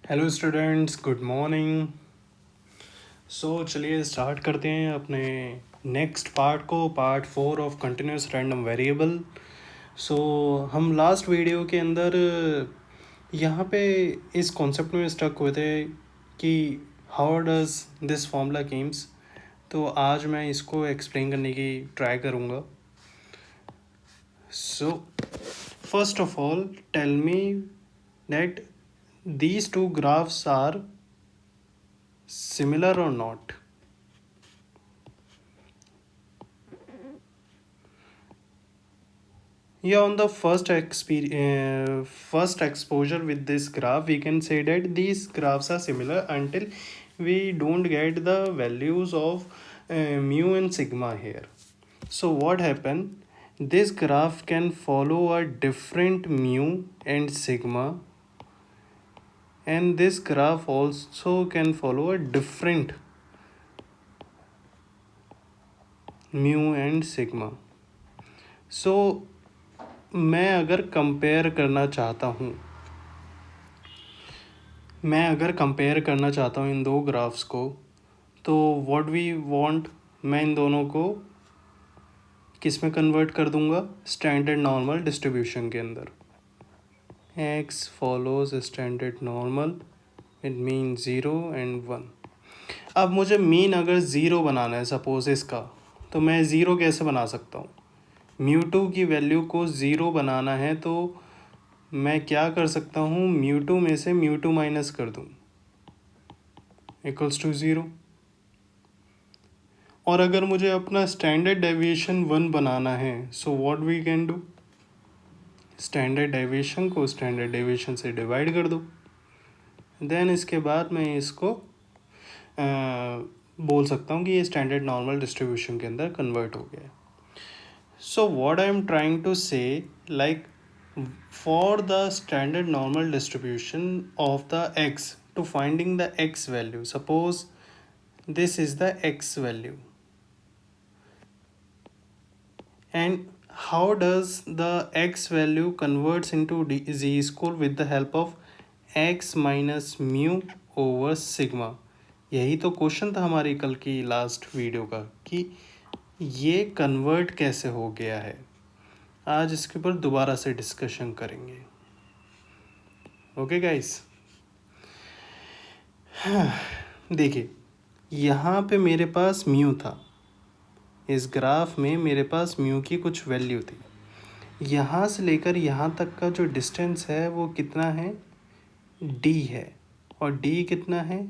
Hello students, good morning. चलिए start करते हैं अपने नेक्स्ट पार्ट को, part 4 of continuous random variable. So हम लास्ट वीडियो के अंदर यहाँ पे इस कॉन्सेप्ट में स्टक हुए थे कि how does this formula games. तो आज मैं इसको एक्सप्लेन करने की ट्राई करूँगा। So first of all tell me that these two graphs are similar or not. Yeah, on the first exposure with this graph, we can say that these graphs are similar until we don't get the values of mu and sigma here. So what happened? This graph can follow a different mu and sigma, and this graph also can follow a different mu and sigma. So मैं अगर compare करना चाहता हूँ इन दो graphs को, तो what we want, मैं इन दोनों को किस में कन्वर्ट कर दूंगा? स्टैंडर्ड नॉर्मल डिस्ट्रीब्यूशन के अंदर। x follows standard normal, it mean 0 and 1। अब मुझे मीन अगर ज़ीरो बनाना है सपोज इसका, तो मैं ज़ीरो कैसे बना सकता हूँ? म्यू2 की वैल्यू को ज़ीरो बनाना है तो मैं क्या कर सकता हूँ? म्यू2 में से म्यू2 माइनस कर दूँ, इक्वल्स टू ज़ीरो। और अगर मुझे अपना स्टैंडर्ड डेविएशन 1 बनाना है, so what we can do? Standard deviation को स्टैंडर्ड डेविएशन से डिवाइड कर दो। देन इसके बाद मैं इसको बोल सकता हूँ कि ये स्टैंडर्ड नॉर्मल डिस्ट्रीब्यूशन के अंदर कन्वर्ट हो गया है। So what I am trying to say, like for the standard normal distribution of the x, to finding the x value, suppose this is the x value, and how does the x value converts into z score with the help of x minus mu over sigma? यही तो question था हमारी कल की last video का कि ये convert कैसे हो गया है। आज इसके ऊपर दोबारा से डिस्कशन करेंगे। ओके गाइस, देखिए यहाँ पे मेरे पास म्यू था, इस ग्राफ में मेरे पास म्यू की कुछ वैल्यू थी। यहाँ से लेकर यहाँ तक का जो डिस्टेंस है वो कितना है? डी है। और डी कितना है?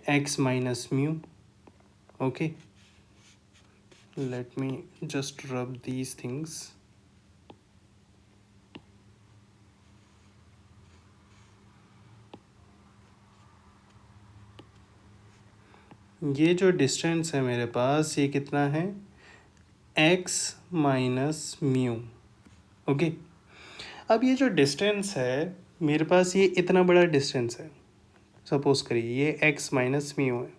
X minus mu. Okay, let me just रब दीज थिंग्स। ये जो डिस्टेंस है मेरे पास, ये कितना है? X minus mu. ओके, अब ये जो डिस्टेंस है मेरे पास, ये इतना बड़ा डिस्टेंस है। सपोज करिए ये एक्स माइनस म्यू है।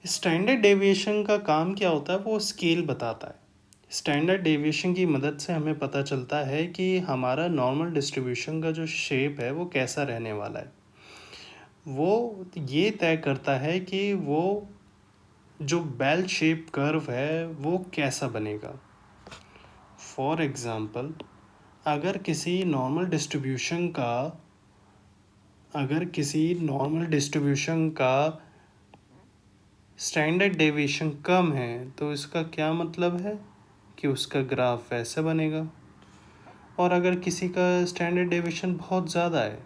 स्टैंडर्ड डेविएशन का काम क्या होता है? वो स्केल बताता है। स्टैंडर्ड डेविएशन की मदद से हमें पता चलता है कि हमारा नॉर्मल डिस्ट्रीब्यूशन का जो शेप है वो कैसा रहने वाला है। वो ये तय करता है कि वो जो बेल शेप कर्व है वो कैसा बनेगा। फॉर एग्ज़ाम्पल, अगर किसी नॉर्मल डिस्ट्रीब्यूशन का स्टैंडर्ड डेविएशन कम है तो इसका क्या मतलब है कि उसका ग्राफ वैसे बनेगा। और अगर किसी का स्टैंडर्ड डेविएशन बहुत ज़्यादा है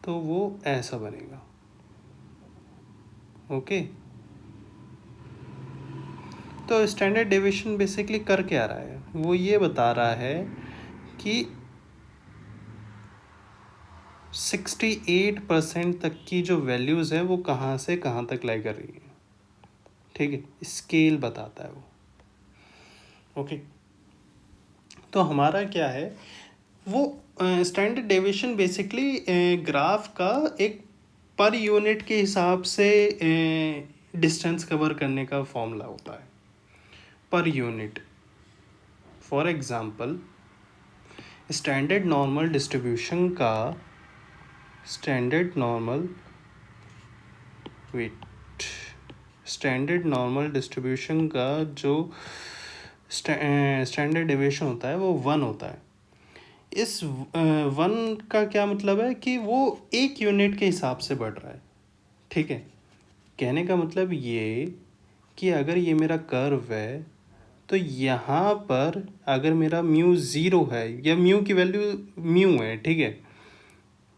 तो वो ऐसा बनेगा। ओके, तो स्टैंडर्ड डेविएशन बेसिकली कर क्या रहा है? वो ये बता रहा है कि 68% तक की जो वैल्यूज़ है वो कहाँ से कहाँ तक लाई कर रही है। ठीक है, स्केल बताता है वो। ओके, तो हमारा क्या है वो स्टैंडर्ड डेविएशन बेसिकली ग्राफ का एक पर यूनिट के हिसाब से डिस्टेंस कवर करने का फॉर्मूला होता है। Per unit, for example standard normal distribution का स्टैंडर्ड नॉर्मल डिस्ट्रीब्यूशन का जो स्टैंडर्ड डेविएशन होता है वो 1 होता है। इस 1 का क्या मतलब है कि वो एक यूनिट के हिसाब से बढ़ रहा है। ठीक है, कहने का मतलब ये कि अगर ये मेरा कर्व है तो यहाँ पर अगर मेरा म्यू 0 है या म्यू की वैल्यू म्यू है, ठीक है,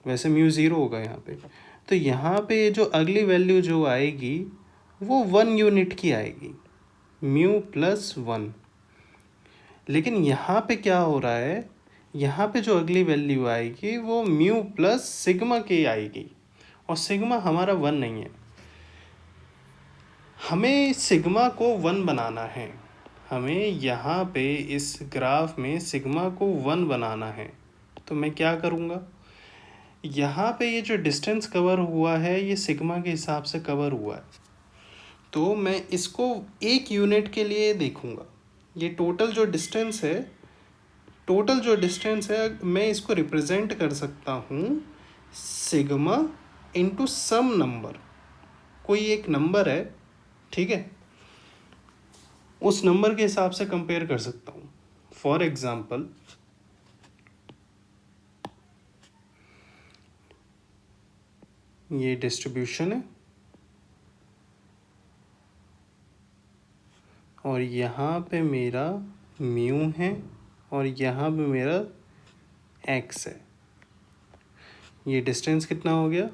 वैसे म्यू 0 होगा यहाँ पे, तो यहाँ पे जो अगली वैल्यू जो आएगी वो 1 यूनिट की आएगी, म्यू प्लस 1। लेकिन यहाँ पे क्या हो रहा है, यहाँ पे जो अगली वैल्यू आएगी वो म्यू प्लस सिग्मा की आएगी, और सिग्मा हमारा 1 नहीं है। हमें सिग्मा को 1 बनाना है, हमें यहाँ पे इस ग्राफ में सिग्मा को 1 बनाना है। तो मैं क्या करूँगा, यहाँ पे ये जो डिस्टेंस कवर हुआ है ये सिग्मा के हिसाब से कवर हुआ है, तो मैं इसको एक यूनिट के लिए देखूँगा। ये टोटल जो डिस्टेंस है मैं इसको रिप्रेजेंट कर सकता हूँ सिग्मा इनटू सम नंबर। कोई एक नंबर है, ठीक है, उस नंबर के हिसाब से कंपेयर कर सकता हूँ। फॉर एग्जाम्पल ये डिस्ट्रीब्यूशन है और यहाँ पे मेरा म्यू है और यहाँ पे मेरा एक्स है। ये डिस्टेंस कितना हो गया,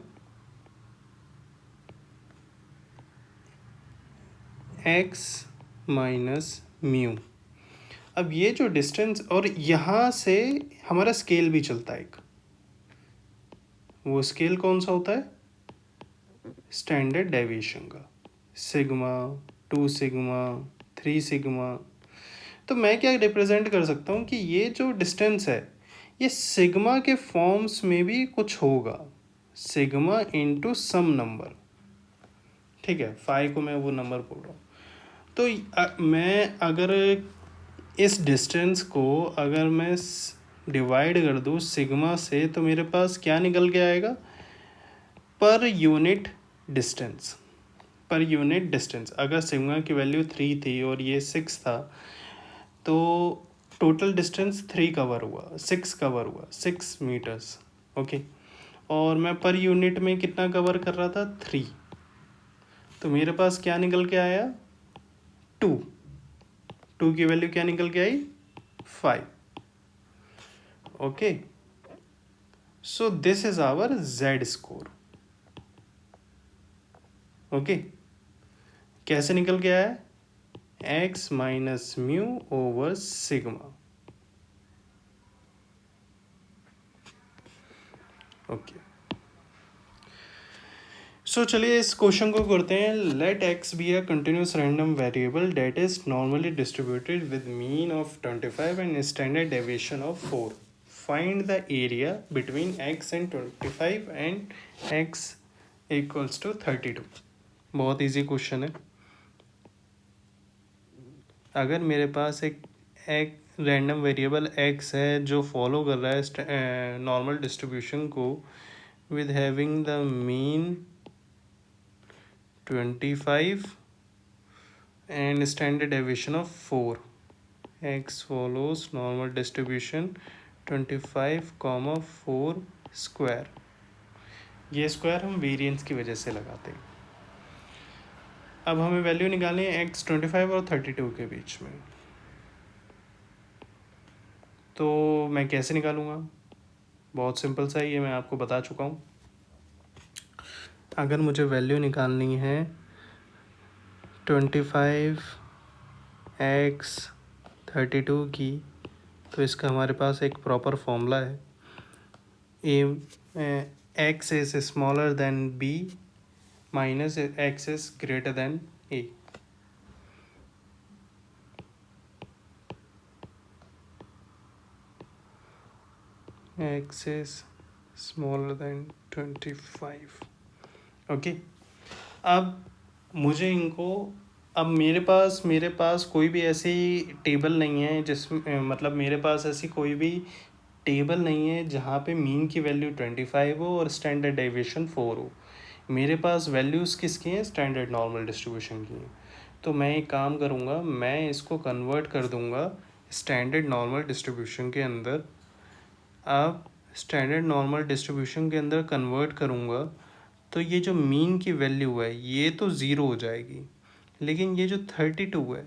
एक्स माइनस म्यू। अब ये जो डिस्टेंस, और यहाँ से हमारा स्केल भी चलता है एक, वो स्केल कौन सा होता है, स्टैंडर्ड डेविएशन का, सिग्मा, 2 सिग्मा, 3 सिग्मा। तो मैं क्या रिप्रेजेंट कर सकता हूँ कि ये जो डिस्टेंस है ये सिग्मा के फॉर्म्स में भी कुछ होगा, सिग्मा इनटू सम नंबर। ठीक है, 5 को मैं वो नंबर बोल रहा हूँ। तो मैं अगर इस डिस्टेंस को अगर मैं डिवाइड कर दूँ सिग्मा से, तो मेरे पास क्या निकल के आएगा, पर यूनिट डिस्टेंस। अगर सिग्मा की वैल्यू 3 थी और ये 6 था, तो टोटल डिस्टेंस 3 कवर हुआ, 6 मीटर्स। ओके, और मैं पर यूनिट में कितना कवर कर रहा था, 3। तो मेरे पास क्या निकल के आया, 2 की वैल्यू क्या निकल के आई, 5। Okay, so this is our z score. Okay, कैसे निकल के आया, x minus mu over sigma. Okay, so चलिए इस क्वेश्चन को करते हैं। Let x be a continuous random variable that is normally distributed with mean of 25 and standard deviation of 4। Find the area between x and 25 and x equals to 32। बहुत easy question है। अगर मेरे पास एक random variable x है जो follow कर रहा है नॉर्मल डिस्ट्रीब्यूशन को with having the mean 25 and standard deviation of 4, x follows normal distribution 25, 4 square. ये स्क्वायर हम वेरिएंस की वजह से लगाते हैं। अब हमें वैल्यू निकालनी है x 25 और 32 के बीच में। तो मैं कैसे निकालूंगा, बहुत सिंपल सा ही है, मैं आपको बता चुका हूँ। अगर मुझे वैल्यू निकालनी है 25 x 32 की, तो इसका हमारे पास एक प्रॉपर फॉर्मूला है, X is smaller than B minus X is greater than A. X is smaller than 25। Okay, अब मुझे इनको, अब मेरे पास कोई भी ऐसी टेबल नहीं है जिसमें, मतलब मेरे पास ऐसी कोई भी टेबल नहीं है जहाँ पे मीन की वैल्यू 25 हो और स्टैंडर्ड डेविएशन 4 हो। मेरे पास वैल्यूज़ किसकी हैं? स्टैंडर्ड नॉर्मल डिस्ट्रीब्यूशन की हैं। तो मैं एक काम करूँगा, मैं इसको कन्वर्ट कर दूँगा स्टैंडर्ड नॉर्मल डिस्ट्रीब्यूशन के अंदर। अब स्टैंडर्ड नॉर्मल डिस्ट्रीब्यूशन के अंदर कन्वर्ट करूँगा तो ये जो मीन की वैल्यू है ये तो ज़ीरो हो जाएगी, लेकिन ये जो 32 है,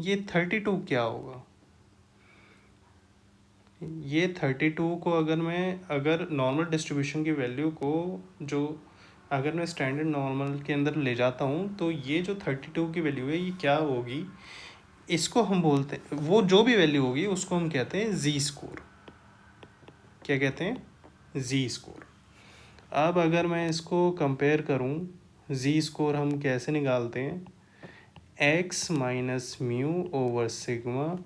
ये 32 क्या होगा? ये 32 को अगर नॉर्मल डिस्ट्रीब्यूशन की वैल्यू को जो अगर मैं स्टैंडर्ड नॉर्मल के अंदर ले जाता हूँ तो ये जो 32 की वैल्यू है ये क्या होगी? इसको हम बोलते हैं, वो जो भी वैल्यू होगी उसको हम कहते हैं जी स्कोर। क्या कहते हैं? जी स्कोर। अब अगर मैं इसको कंपेयर करूं, जी स्कोर हम कैसे निकालते हैं? X minus mu over sigma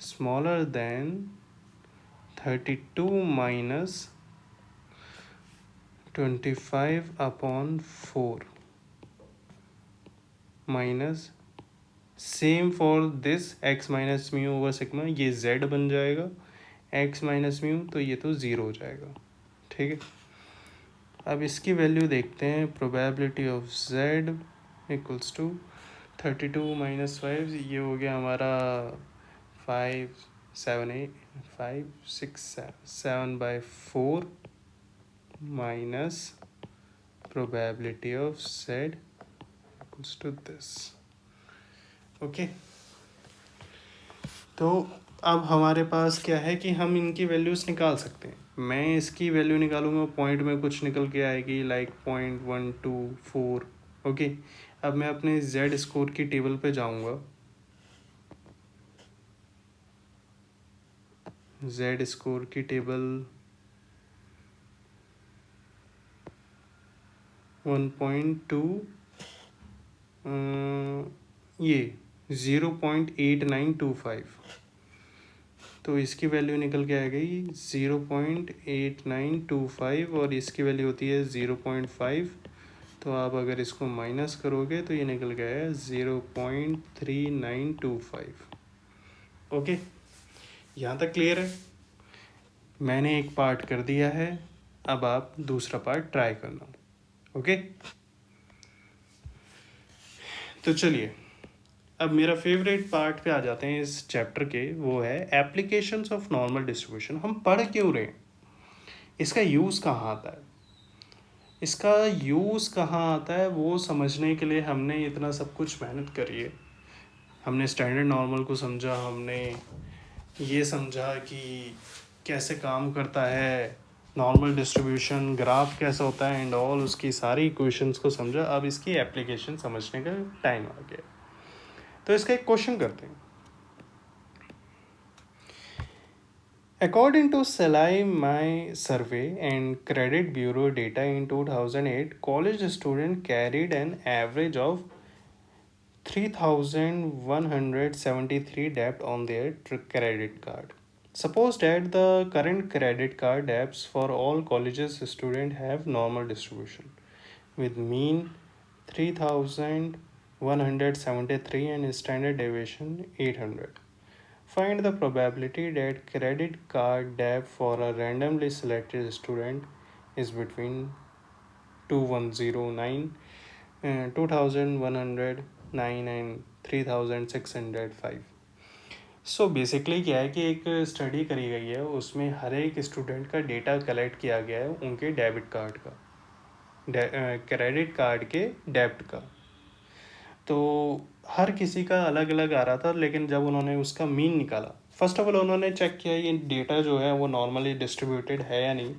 smaller than 32 minus 25/4 minus same for this x minus mu over sigma, ये जेड बन जाएगा। एक्स माइनस म्यू तो ये तो ज़ीरो हो जाएगा। ठीक है, अब इसकी वैल्यू देखते हैं। Probability of Z equals to 32 minus 5, ये हो गया हमारा 5/7 minus probability of Z equals to this. Okay, तो अब हमारे पास क्या है कि हम इनकी वैल्यूज़ निकाल सकते हैं। मैं इसकी वैल्यू निकालूंगा, पॉइंट में कुछ निकल के आएगी लाइक 0.124। ओके, अब मैं अपने जेड स्कोर की टेबल पे जाऊंगा। जेड स्कोर की टेबल 1.2 ये 0.8925, तो इसकी वैल्यू निकल के आ गई 0.8925 और इसकी वैल्यू होती है 0.5। तो आप अगर इसको माइनस करोगे तो ये निकल गया है 0.3925। ओके, यहाँ तक क्लियर है? मैंने एक पार्ट कर दिया है, अब आप दूसरा पार्ट ट्राई करना। ओके, तो चलिए अब मेरा फेवरेट पार्ट पे आ जाते हैं इस चैप्टर के, वो है एप्लीकेशंस ऑफ नॉर्मल डिस्ट्रीब्यूशन। हम पढ़ क्यों रहे हैं? इसका यूज़ कहाँ आता है? इसका यूज़ कहाँ आता है वो समझने के लिए हमने इतना सब कुछ मेहनत करी है। हमने स्टैंडर्ड नॉर्मल को समझा, हमने ये समझा कि कैसे काम करता है नॉर्मल डिस्ट्रीब्यूशन, ग्राफ कैसा होता है एंड ऑल, उसकी सारी इक्वेशंस को समझा। अब इसकी एप्लीकेशन समझने का टाइम आ गया, तो इसका एक क्वेश्चन करते हैं। According to My survey and Credit Bureau data in 2008, college students carried an average of 3,173 debt on their credit card. Suppose that the current credit card debts for all colleges students have normal distribution with mean 3,173 and standard deviation 800. Find the probability that credit card debt for a randomly selected student is between 2109, 2109 and 3605. So basically क्या है कि एक study करी गई है, उसमें हर एक student का डेटा कलेक्ट किया गया है उनके डेबिट कार्ड का, क्रेडिट कार्ड के डेब्ट का। तो हर किसी का अलग अलग आ रहा था, लेकिन जब उन्होंने उसका मीन निकाला, फर्स्ट ऑफ ऑल उन्होंने चेक किया ये डेटा जो है वो नॉर्मली डिस्ट्रीब्यूटेड है या नहीं।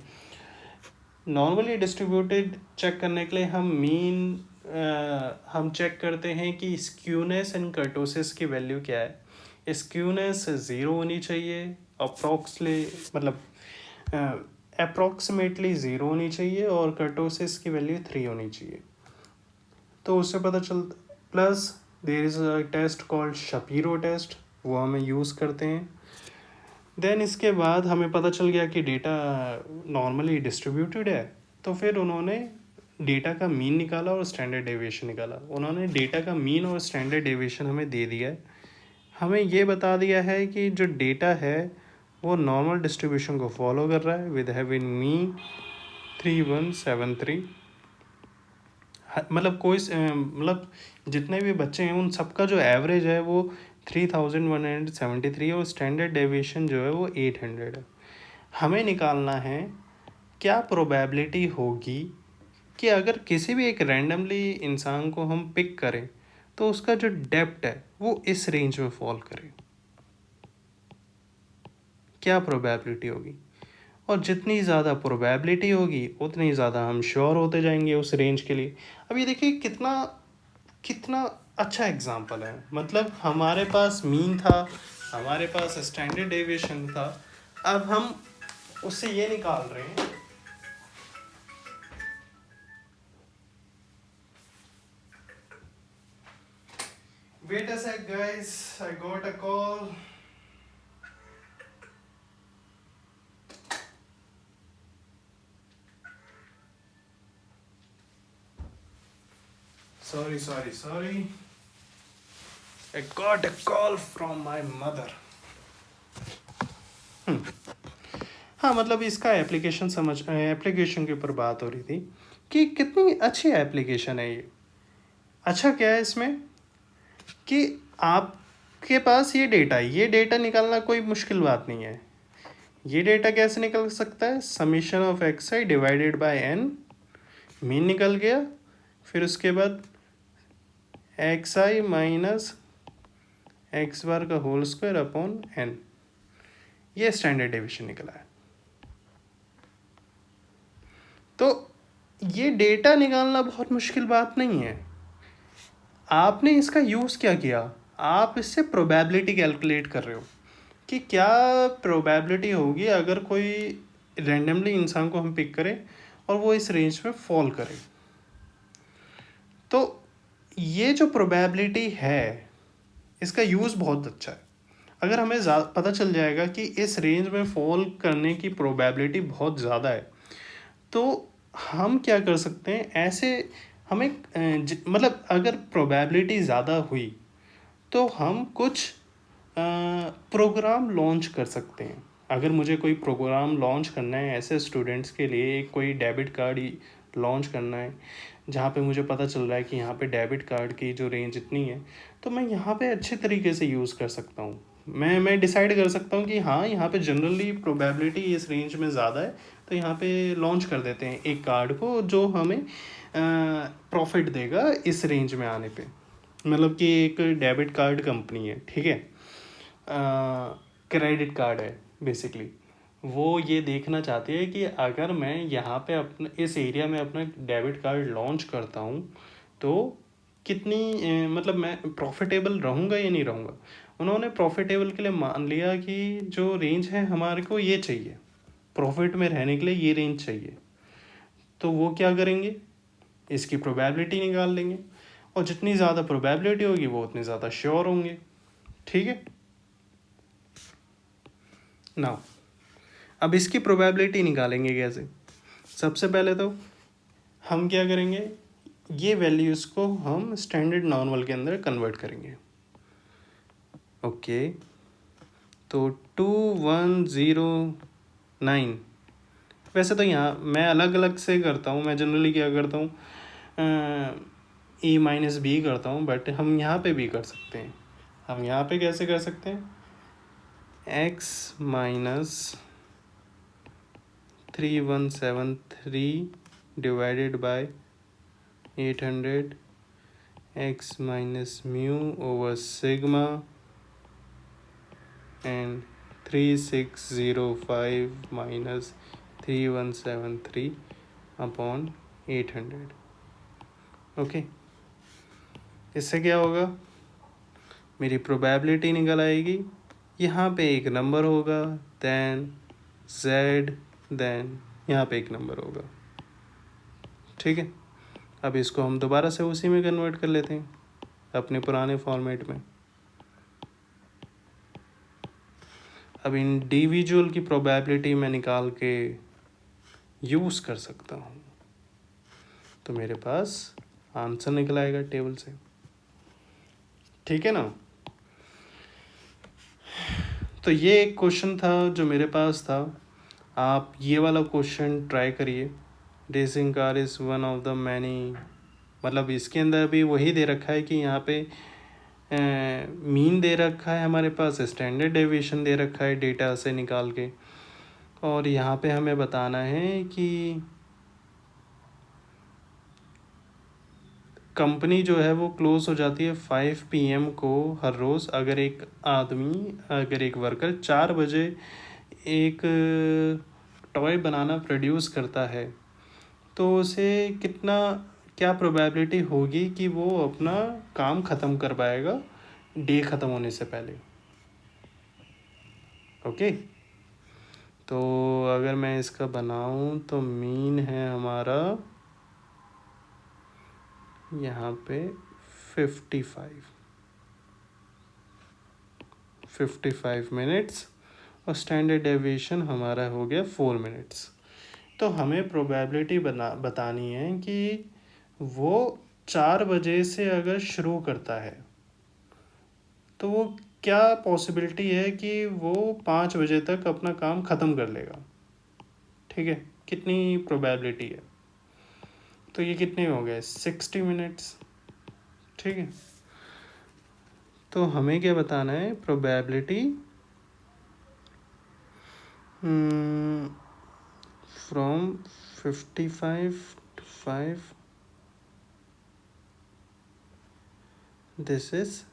नॉर्मली डिस्ट्रीब्यूटेड चेक करने के लिए हम चेक करते हैं कि स्क्यूनेस एंड कर्टोसिस की वैल्यू क्या है। स्क्यूनेस 0 होनी चाहिए, अप्रॉक्सीमेटली 0 होनी चाहिए, और कर्टोसिस की वैल्यू 3 होनी चाहिए। तो उससे पता चलता, plus there is a test called Shapiro test, वो हमें यूज़ करते हैं। देन इसके बाद हमें पता चल गया कि डेटा नॉर्मली डिस्ट्रीब्यूटेड है, तो फिर उन्होंने डेटा का मीन निकाला और स्टैंडर्ड डेविएशन निकाला। उन्होंने डेटा का मीन और स्टैंडर्ड डेविएशन हमें दे दिया है, हमें ये बता दिया है कि जो डेटा है वो नॉर्मल डिस्ट्रीब्यूशन को फॉलो कर रहा है विद हैविंग मीन 3173। मतलब कोई मतलब जितने भी बच्चे हैं उन सबका जो एवरेज है वो 3173 है और स्टैंडर्ड डेविएशन जो है वो 800 है। हमें निकालना है क्या प्रोबेबिलिटी होगी कि अगर किसी भी एक रैंडमली इंसान को हम पिक करें तो उसका जो डेप्थ है वो इस रेंज में फॉल करे, क्या प्रोबेबिलिटी होगी। और जितनी ज़्यादा प्रोबेबिलिटी होगी उतनी ज़्यादा हम श्योर होते जाएंगे उस रेंज के लिए। अब ये देखिए कितना कितना अच्छा एग्जाम्पल है। मतलब हमारे पास मीन था, हमारे पास स्टैंडर्ड डेविएशन था, अब हम उससे ये निकाल रहे हैं। Wait a sec guys, I got a call. Sorry. I got a call from my mother. हाँ, मतलब इसका एप्लीकेशन के ऊपर बात हो रही थी कि कितनी अच्छी एप्लीकेशन है ये। अच्छा क्या है इसमें कि आपके पास ये डेटा निकालना कोई मुश्किल बात नहीं है। ये डेटा कैसे निकल सकता है, summation of X I divided by N, mean निकल गया, फिर उसके बाद X I minus X bar का होल स्क्वायर अपॉन एन, ये स्टैंडर्ड डेविएशन निकला है। तो ये डेटा निकालना बहुत मुश्किल बात नहीं है। आपने इसका यूज़ क्या किया, आप इससे प्रोबेबिलिटी कैलकुलेट कर रहे हो कि क्या प्रोबेबिलिटी होगी अगर कोई रैंडमली इंसान को हम पिक करें और वो इस रेंज में फॉल करे। तो ये जो प्रोबेबिलिटी है इसका यूज़ बहुत अच्छा है। अगर हमें पता चल जाएगा कि इस रेंज में फॉल करने की प्रोबेबिलिटी बहुत ज़्यादा है तो हम क्या कर सकते हैं, ऐसे हमें मतलब अगर प्रोबेबिलिटी ज़्यादा हुई तो हम कुछ प्रोग्राम लॉन्च कर सकते हैं। अगर मुझे कोई प्रोग्राम लॉन्च करना है ऐसे स्टूडेंट्स के लिए, कोई डेबिट कार्ड लॉन्च करना है जहाँ पे मुझे पता चल रहा है कि यहाँ पे डेबिट कार्ड की जो रेंज इतनी है, तो मैं यहाँ पे अच्छे तरीके से यूज़ कर सकता हूँ। मैं डिसाइड कर सकता हूँ कि हाँ यहाँ पे जनरली प्रोबेबिलिटी इस रेंज में ज़्यादा है, तो यहाँ पे लॉन्च कर देते हैं एक कार्ड को जो हमें प्रॉफिट देगा इस रेंज में आने पे। मतलब कि एक डेबिट कार्ड कंपनी है, ठीक है, क्रेडिट कार्ड है बेसिकली, वो ये देखना चाहती है कि अगर मैं यहाँ पे अपने इस एरिया में अपना डेबिट कार्ड लॉन्च करता हूँ तो कितनी मतलब मैं प्रॉफिटेबल रहूँगा या नहीं रहूँगा। उन्होंने प्रॉफिटेबल के लिए मान लिया कि जो रेंज है हमारे को ये चाहिए, प्रॉफिट में रहने के लिए ये रेंज चाहिए, तो वो क्या करेंगे, इसकी प्रोबेबिलिटी निकाल लेंगे और जितनी ज़्यादा प्रोबेबिलिटी होगी वो उतने ज़्यादा श्योर होंगे। ठीक है ना। अब इसकी प्रोबेबिलिटी निकालेंगे कैसे, सबसे पहले तो हम क्या करेंगे, ये वैल्यूज़ को हम स्टैंडर्ड नॉर्मल के अंदर कन्वर्ट करेंगे। ओके, तो 2109, वैसे तो यहाँ मैं अलग अलग से करता हूँ, मैं जनरली क्या करता हूँ E-B करता हूँ, बट हम यहाँ पे भी कर सकते हैं। हम यहाँ पे कैसे कर सकते हैं, x minus 3173 divided by 800 x minus mu over sigma and 3605 minus 3173 upon 800। Okay, इससे क्या होगा, मेरी प्रोबेबिलिटी निकल आएगी, यहाँ पे एक नंबर होगा, देन z, देन यहाँ पे एक नंबर होगा। ठीक है, अब इसको हम दोबारा से उसी में कन्वर्ट कर लेते हैं अपने पुराने फॉर्मेट में। अब इंडिविजुअल की प्रोबेबिलिटी मैं निकाल के यूज़ कर सकता हूँ, तो मेरे पास आंसर निकल आएगा टेबल से। ठीक है ना। तो ये एक क्वेश्चन था जो मेरे पास था। आप ये वाला क्वेश्चन ट्राई करिए। Racing car is one of the many, मतलब इसके अंदर भी वही दे रखा है कि यहाँ पे मीन दे रखा है हमारे पास, स्टैंडर्ड डेविएशन दे रखा है डेटा से निकाल के, और यहाँ पे हमें बताना है कि कंपनी जो है वो क्लोज हो जाती है 5 PM को हर रोज़। अगर एक वर्कर 4 बजे एक टॉय बनाना प्रोड्यूस करता है तो उसे क्या प्रोबेबिलिटी होगी कि वो अपना काम ख़त्म कर पाएगा डे ख़त्म होने से पहले। ओके, तो अगर मैं इसका बनाऊं तो मीन है हमारा यहाँ पे 55 मिनट्स, और स्टैंडर्ड डेविएशन हमारा हो गया 4 मिनट्स। तो हमें प्रोबेबिलिटी बतानी है कि वो 4 बजे से अगर शुरू करता है तो वो क्या पॉसिबिलिटी है कि वो 5 बजे तक अपना काम ख़त्म कर लेगा। ठीक है, कितनी प्रोबेबिलिटी है? तो ये कितने हो गए? 60 मिनट्स। ठीक है, तो हमें क्या बताना है? Probability from 55 to 5, this is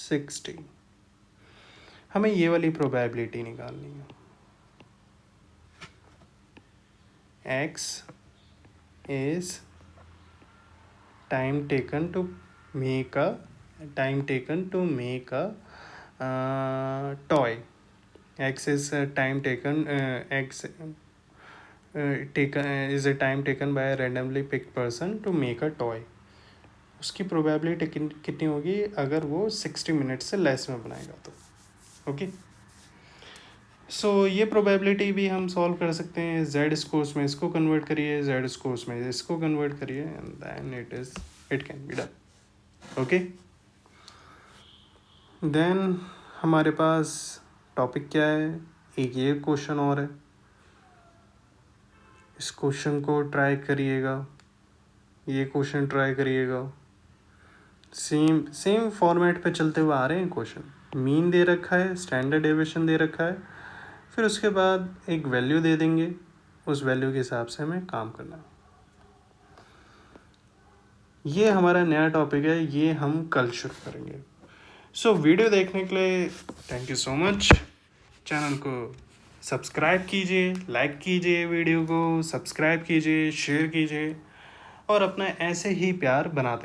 60। हमें ये वाली प्रोबेबिलिटी निकालनी है। x is time taken to make a toy. X is time taken is a time taken by a randomly picked person to make a toy. उसकी probability कितनी होगी अगर वो 60 मिनट से लेस में बनाएगा तो? ओके, सो ये प्रोबेबिलिटी भी हम सॉल्व कर सकते हैं। जेड स्कोर्स में इसको कन्वर्ट करिए, जेड स्कोर्स में इसको कन्वर्ट करिए, and then it can be done. Okay, then हमारे पास टॉपिक क्या है? एक ये क्वेश्चन और है, इस क्वेश्चन को ट्राई करिएगा, ये क्वेश्चन ट्राई करिएगा। सेम फॉर्मेट पे चलते हुए आ रहे हैं क्वेश्चन। मीन दे रखा है, स्टैंडर्ड डेविएशन दे रखा है, फिर उसके बाद एक वैल्यू दे देंगे, उस वैल्यू के हिसाब से हमें काम करना है। ये हमारा नया टॉपिक है, ये हम कल शुरू करेंगे। सो वीडियो देखने के लिए thank you so much. Channel को सब्सक्राइब कीजिए, लाइक कीजिए, वीडियो को सब्सक्राइब कीजिए, शेयर कीजिए, और अपना ऐसे ही प्यार बनाते